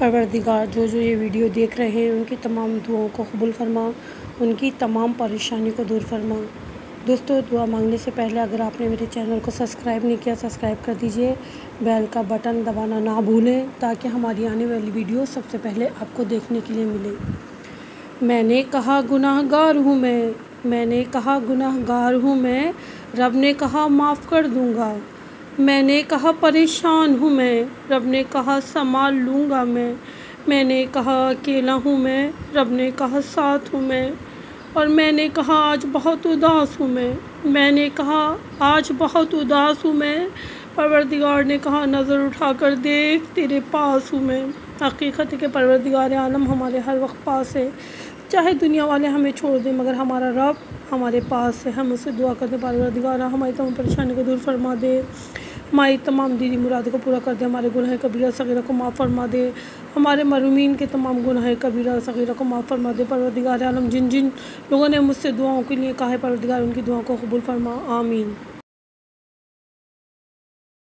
परवरदिगार जो जो ये वीडियो देख रहे हैं उनकी तमाम दुआओं को कबूल फरमा, उनकी तमाम परेशानी को दूर फरमा। दोस्तों, दुआ मांगने से पहले अगर आपने मेरे चैनल को सब्सक्राइब नहीं किया, सब्सक्राइब कर दीजिए। बेल का बटन दबाना ना भूलें ताकि हमारी आने वाली वीडियो सबसे पहले आपको देखने के लिए मिले। मैंने कहा गुनाहगार हूँ मैंने कहा गुनाहगार हूँ मैं, रब ने कहा माफ़ कर दूँगा। मैंने कहा परेशान हूँ मैं, रब ने कहा संभाल लूँगा मैंने कहा अकेला हूँ मैं, रब ने कहा साथ हूँ मैं। और मैंने कहा आज बहुत उदास हूँ मैंने कहा आज बहुत उदास हूँ मैं। परवरदिगार ने कहा नज़र उठा कर देख तेरे पास हूँ मैं। हकीकत है कि परवरदिगार आलम हमारे हर वक्त पास है, चाहे दुनिया वाले हमें छोड़ दें मगर हमारा रब हमारे पास है। हम उससे दुआ करते परवरदिगार हमारी तमाम परेशानी को दूर फरमा दे, हमारी तमाम दीनी मुरादों को पूरा कर दे, हमारे गुनाह कबीरा सगीरा को माफ़ फरमा दे, हमारे मरूमीन के तमाम गुनाह कबीरा सगीरा को माफ़ फरमा दे। परवरदिगार आलम जिन जिन लोगों ने मुझसे दुआओं के लिए कहा है परवरदिगार उनकी दुआओं को कबूल फरमा, आमीन।